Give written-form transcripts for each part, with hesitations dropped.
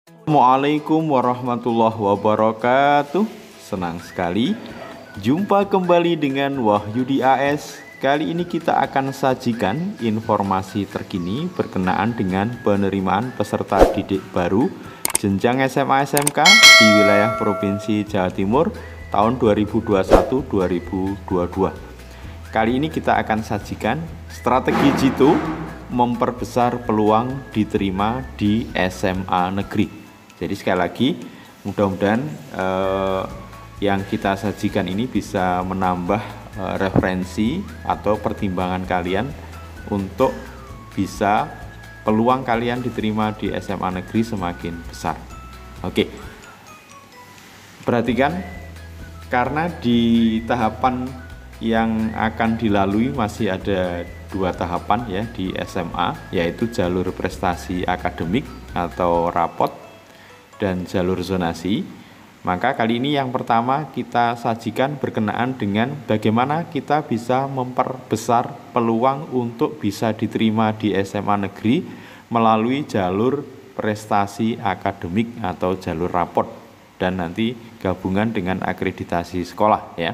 Assalamualaikum warahmatullahi wabarakatuh. Senang sekali jumpa kembali dengan Wahyudi AS. Kali ini kita akan sajikan informasi terkini berkenaan dengan penerimaan peserta didik baru jenjang SMA SMK di wilayah Provinsi Jawa Timur tahun 2021-2022. Kali ini kita akan sajikan strategi jitu memperbesar peluang diterima di SMA negeri. Jadi sekali lagi mudah-mudahan yang kita sajikan ini bisa menambah referensi atau pertimbangan kalian untuk bisa peluang kalian diterima di SMA negeri semakin besar. Oke, perhatikan karena di tahapan yang akan dilalui masih ada 2 tahapan ya di SMA, yaitu jalur prestasi akademik atau rapot dan jalur zonasi. Maka kali ini yang pertama kita sajikan berkenaan dengan bagaimana kita bisa memperbesar peluang untuk bisa diterima di SMA negeri melalui jalur prestasi akademik atau jalur rapot dan nanti gabungan dengan akreditasi sekolah ya.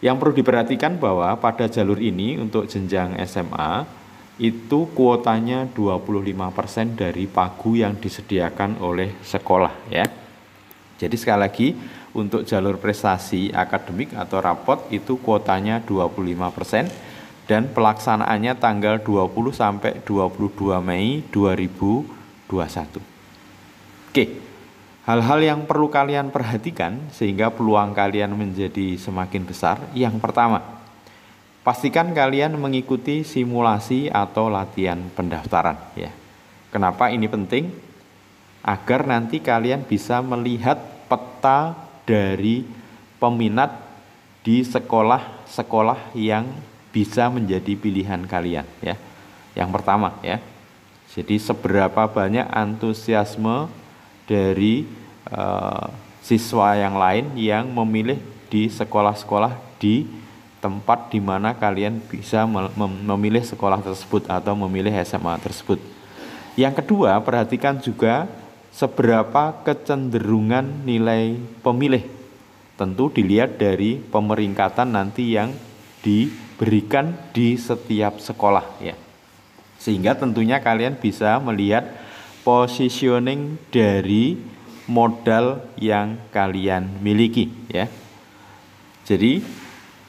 Yang perlu diperhatikan bahwa pada jalur ini untuk jenjang SMA itu kuotanya 25% dari pagu yang disediakan oleh sekolah ya. Jadi sekali lagi untuk jalur prestasi akademik atau rapot itu kuotanya 25% dan pelaksanaannya tanggal 20 sampai 22 Mei 2021. Oke. Hal-hal yang perlu kalian perhatikan sehingga peluang kalian menjadi semakin besar. Yang pertama, pastikan kalian mengikuti simulasi atau latihan pendaftaran ya. Kenapa ini penting? Agar nanti kalian bisa melihat peta dari peminat di sekolah-sekolah yang bisa menjadi pilihan kalian ya. Yang pertama ya. Jadi seberapa banyak antusiasme dari siswa yang lain yang memilih di sekolah-sekolah di tempat di mana kalian bisa memilih sekolah tersebut atau memilih SMA tersebut. Yang kedua, perhatikan juga seberapa kecenderungan nilai pemilih. Tentu dilihat dari pemeringkatan nanti yang diberikan di setiap sekolah ya. Sehingga tentunya kalian bisa melihat positioning dari modal yang kalian miliki ya. Jadi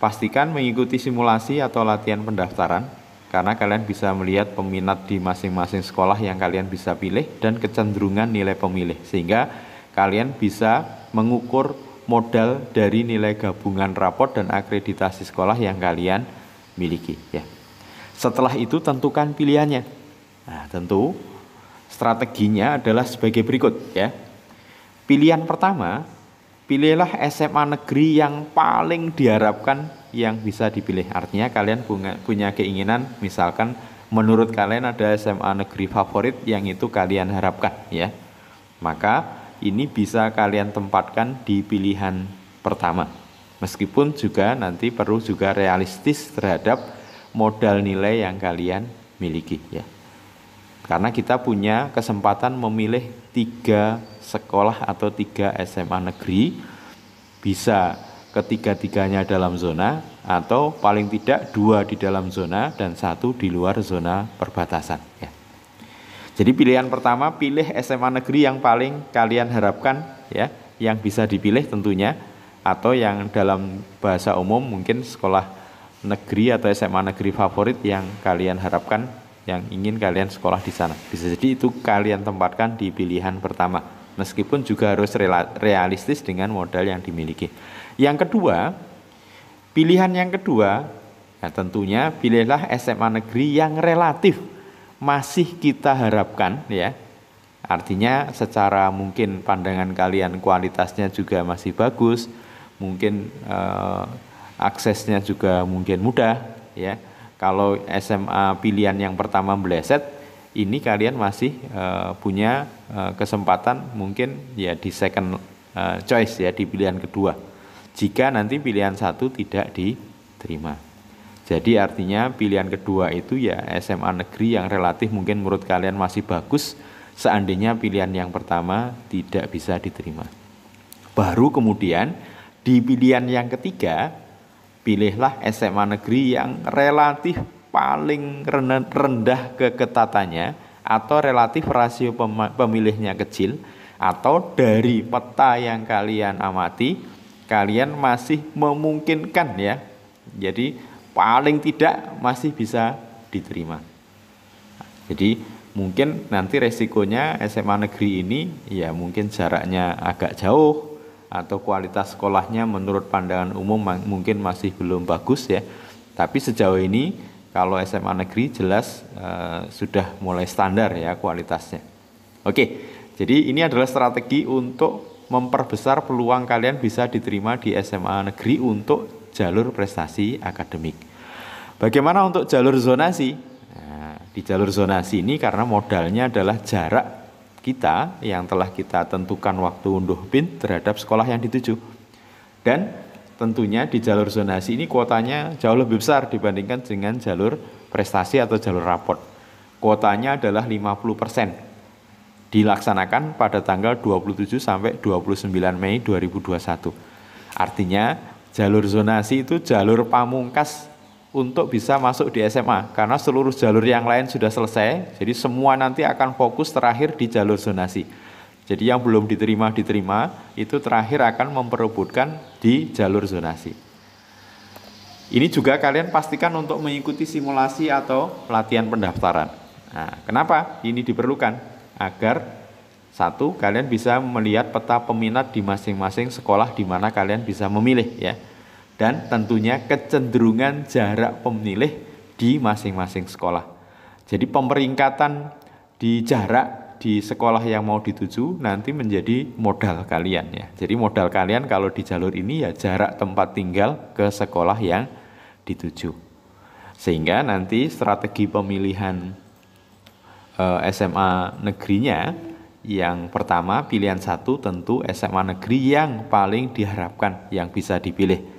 pastikan mengikuti simulasi atau latihan pendaftaran karena kalian bisa melihat peminat di masing-masing sekolah yang kalian bisa pilih dan kecenderungan nilai pemilih sehingga kalian bisa mengukur modal dari nilai gabungan raport dan akreditasi sekolah yang kalian miliki ya. Setelah itu tentukan pilihannya. Nah, tentu strateginya adalah sebagai berikut ya. Pilihan pertama, pilihlah SMA negeri yang paling diharapkan yang bisa dipilih. Artinya kalian punya keinginan misalkan menurut kalian ada SMA negeri favorit yang itu kalian harapkan ya. Maka ini bisa kalian tempatkan di pilihan pertama. Meskipun juga nanti perlu juga realistis terhadap modal nilai yang kalian miliki ya. Karena kita punya kesempatan memilih 3 sekolah atau 3 SMA negeri, bisa ketiga-tiganya dalam zona atau paling tidak 2 di dalam zona dan 1 di luar zona perbatasan ya. Jadi pilihan pertama, pilih SMA negeri yang paling kalian harapkan ya, yang bisa dipilih tentunya, atau yang dalam bahasa umum mungkin sekolah negeri atau SMA negeri favorit yang kalian harapkan, yang ingin kalian sekolah di sana. Bisa jadi itu kalian tempatkan di pilihan pertama. Meskipun juga harus realistis dengan modal yang dimiliki. Yang kedua, pilihan yang kedua, ya tentunya pilihlah SMA negeri yang relatif masih kita harapkan ya. Artinya secara mungkin pandangan kalian kualitasnya juga masih bagus, mungkin aksesnya juga mungkin mudah ya. Kalau SMA pilihan yang pertama meleset, ini kalian masih punya kesempatan mungkin ya di second choice ya, di pilihan kedua. Jika nanti pilihan 1 tidak diterima. Jadi artinya pilihan kedua itu ya SMA negeri yang relatif mungkin menurut kalian masih bagus seandainya pilihan yang pertama tidak bisa diterima. Baru kemudian di pilihan yang ketiga, pilihlah SMA negeri yang relatif paling rendah keketatannya atau relatif rasio pemilihnya kecil, atau dari peta yang kalian amati kalian masih memungkinkan ya. Jadi paling tidak masih bisa diterima. Jadi mungkin nanti resikonya SMA negeri ini ya mungkin jaraknya agak jauh atau kualitas sekolahnya menurut pandangan umum mungkin masih belum bagus ya. Tapi sejauh ini kalau SMA negeri jelas sudah mulai standar ya kualitasnya. Oke, jadi ini adalah strategi untuk memperbesar peluang kalian bisa diterima di SMA negeri untuk jalur prestasi akademik. Bagaimana untuk jalur zonasi? Nah, di jalur zonasi ini karena modalnya adalah jarak kita yang telah kita tentukan waktu unduh PIN terhadap sekolah yang dituju. Dan tentunya di jalur zonasi ini kuotanya jauh lebih besar dibandingkan dengan jalur prestasi atau jalur raport. Kuotanya adalah 50%. Dilaksanakan pada tanggal 27 sampai 29 Mei 2021. Artinya jalur zonasi itu jalur pamungkas untuk bisa masuk di SMA, karena seluruh jalur yang lain sudah selesai, jadi semua nanti akan fokus terakhir di jalur zonasi. Jadi yang belum diterima, itu terakhir akan memperebutkan di jalur zonasi. Ini juga kalian pastikan untuk mengikuti simulasi atau pelatihan pendaftaran. Nah, kenapa ini diperlukan? Agar satu, kalian bisa melihat peta peminat di masing-masing sekolah di mana kalian bisa memilih ya. Dan tentunya kecenderungan jarak pemilih di masing-masing sekolah. Jadi pemeringkatan di jarak di sekolah yang mau dituju nanti menjadi modal kalian ya. Jadi modal kalian kalau di jalur ini ya jarak tempat tinggal ke sekolah yang dituju. Sehingga nanti strategi pemilihan SMA negerinya yang pertama, pilihan satu tentu SMA negeri yang paling diharapkan yang bisa dipilih.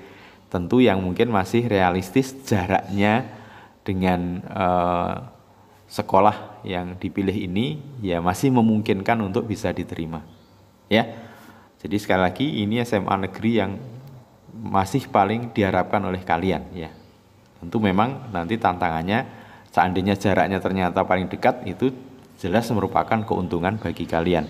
Tentu yang mungkin masih realistis jaraknya dengan sekolah yang dipilih ini ya masih memungkinkan untuk bisa diterima ya. Jadi sekali lagi ini SMA negeri yang masih paling diharapkan oleh kalian ya. Tentu memang nanti tantangannya seandainya jaraknya ternyata paling dekat itu jelas merupakan keuntungan bagi kalian.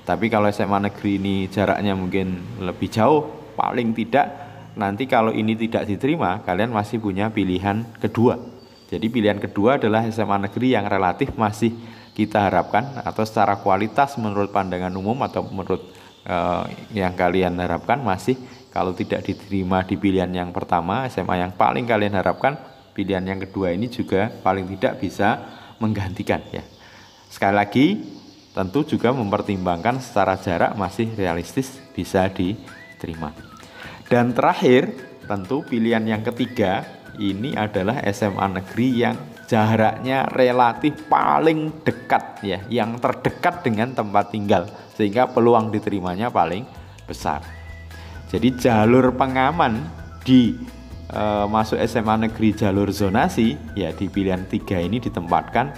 Tapi kalau SMA negeri ini jaraknya mungkin lebih jauh, paling tidak nanti kalau ini tidak diterima, kalian masih punya pilihan kedua. Jadi pilihan kedua adalah SMA negeri yang relatif masih kita harapkan atau secara kualitas menurut pandangan umum atau menurut yang kalian harapkan masih kalau tidak diterima di pilihan yang pertama, SMA yang paling kalian harapkan, pilihan yang kedua ini juga paling tidak bisa menggantikan ya. Sekali lagi tentu juga mempertimbangkan secara jarak masih realistis bisa diterima. Dan terakhir, tentu pilihan yang ketiga ini adalah SMA negeri yang jaraknya relatif paling dekat ya, yang terdekat dengan tempat tinggal sehingga peluang diterimanya paling besar. Jadi jalur pengaman di masuk SMA negeri jalur zonasi ya di pilihan 3 ini ditempatkan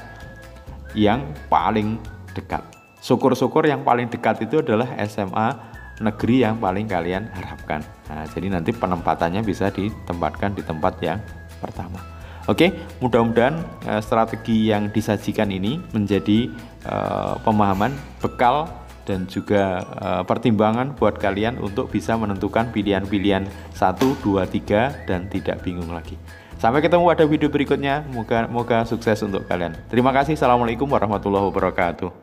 yang paling dekat. Syukur-syukur yang paling dekat itu adalah SMA negeri yang paling kalian harapkan. Nah, jadi nanti penempatannya bisa ditempatkan di tempat yang pertama. Oke, mudah-mudahan strategi yang disajikan ini menjadi pemahaman, bekal dan juga pertimbangan buat kalian untuk bisa menentukan pilihan-pilihan 1, 2, 3 dan tidak bingung lagi. Sampai ketemu pada video berikutnya. Moga sukses untuk kalian. Terima kasih. Assalamualaikum warahmatullahi wabarakatuh.